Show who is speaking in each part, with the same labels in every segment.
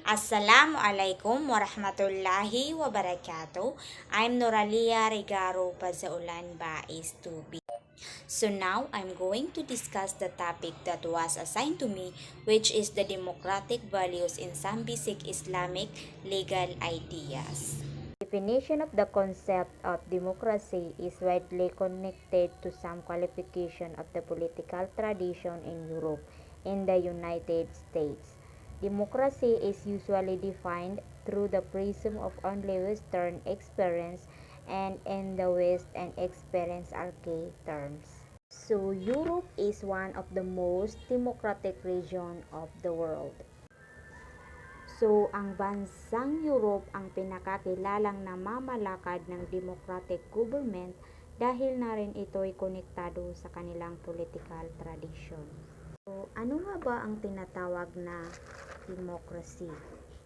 Speaker 1: Assalamualaikum warahmatullahi wabarakatuh. I'm Noralia Regaro Pazaulan Bais 2B. So now I'm going to discuss the topic that was assigned to me, which is the democratic values in some basic Islamic legal ideas. Definition of the concept of democracy is widely connected to some qualification of the political tradition in Europe and the United States. Democracy is usually defined through the prism of only Western experience, and in the West and experience are key terms. So Europe is one of the most democratic region of the world. So, ang bansang Europe ang pinakakilalang namamalakad ng democratic government dahil na rin ito'y konektado sa kanilang political tradition. So, ano nga ba ang tinatawag na democracy?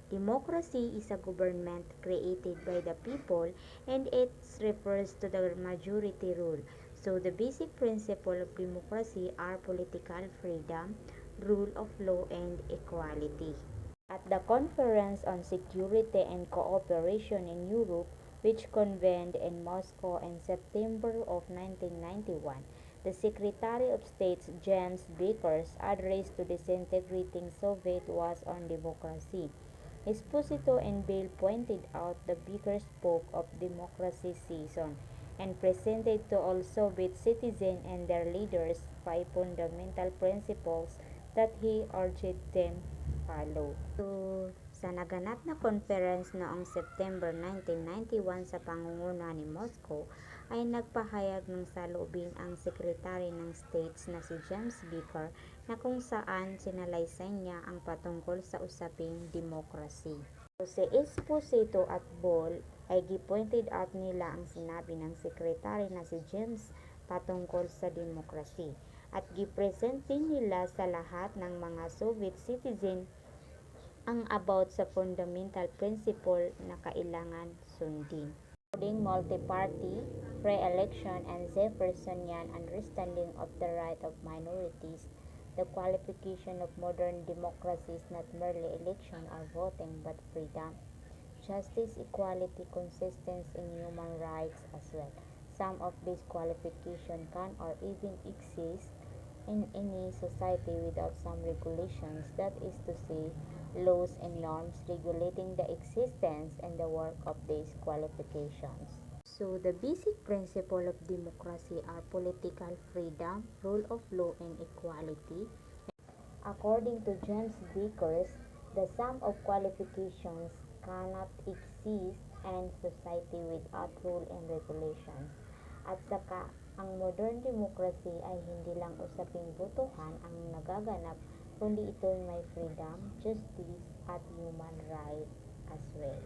Speaker 1: Democracy is a government created by the people and it refers to the majority rule. So, the basic principle of democracy are political freedom, rule of law, and equality. At the Conference on Security and Cooperation in Europe, which convened in Moscow in September of 1991, the Secretary of State James Baker's address to disintegrating Soviet was on democracy. Esposito and Bale pointed out the Baker spoke of democracy season and presented to all Soviet citizens and their leaders five fundamental principles that he urged them follow. So, sa naganap na conference noong September 1991 sa pangunguna ni Moscow, ay nagpahayag ng saloobin ang Secretary ng States na si James Baker na kung saan sinalaysay niya ang patungkol sa usaping demokrasi. So, si Esposito at Ball ay gi-pointed out nila ang sinabi ng Secretary na si James patungkol sa demokrasi at gi-present din nila sa lahat ng mga Soviet citizen ang about sa fundamental principle na kailangan sundin. Including multi-party, free election, and Jeffersonian understanding of the right of minorities, the qualification of modern democracy is not merely election or voting but freedom, justice, equality, consistency in human rights as well. Some of these qualifications can or even exist in any society without some regulations, that is to say, laws and norms regulating the existence and the work of these qualifications. So, the basic principle of democracy are political freedom, rule of law, and equality. According to James Baker, the sum of qualifications cannot exist in society without rule and regulations. At saka, ang modern democracy ay hindi lang usaping botohan ang nagaganap, kundi ito'y may freedom, justice, at human rights as well.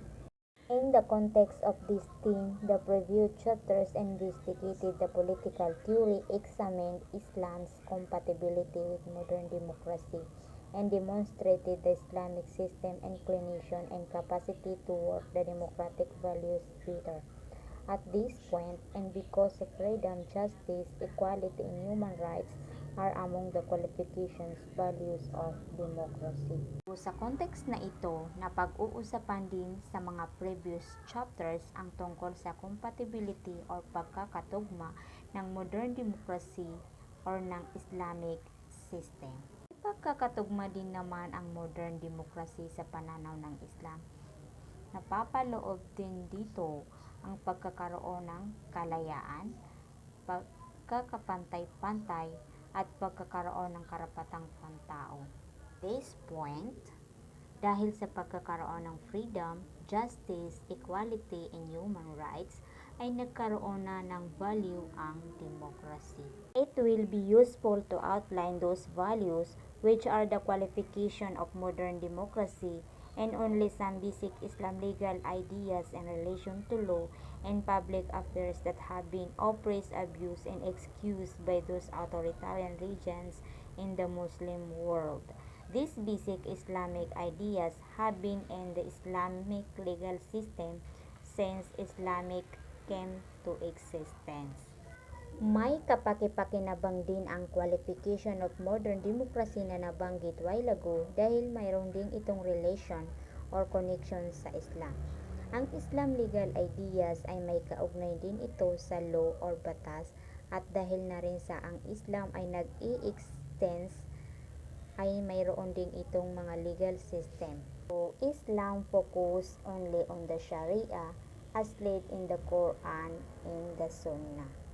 Speaker 1: In the context of this theme, the previous chapters investigated the political theory, examined Islam's compatibility with modern democracy, and demonstrated the Islamic system inclination and capacity to work the democratic values better. At this point, and because of freedom, justice, equality, and human rights are among the qualifications values of democracy. So, sa context na ito, napag-uusapan din sa mga previous chapters ang tungkol sa compatibility or pagkakatugma ng modern democracy or ng Islamic system. Pagkakatugma din naman ang modern democracy sa pananaw ng Islam. Napapaloob din dito ang pagkakaroon ng kalayaan, pagkakapantay-pantay, at pagkakaroon ng karapatang pantao. This point, dahil sa pagkakaroon ng freedom, justice, equality, and human rights, ay nagkaroon na ng value ang democracy. It will be useful to outline those values which are the qualification of modern democracy and only some basic Islam legal ideas in relation to law and public affairs that have been oppressed, abused, and excused by those authoritarian regions in the Muslim world. These basic Islamic ideas have been in the Islamic legal system since Islamic came to existence. May kapaki-pakinabang din ang qualification of modern democracy na nabanggit while ago dahil mayroon din itong relation
Speaker 2: or connection sa Islam. Ang Islam legal ideas ay may kaugnay din ito sa law or batas, at dahil na rin sa ang Islam ay nag-i-extend ay mayroon din itong mga legal system. So, Islam focus only on the Sharia as laid in the Quran and the Sunnah.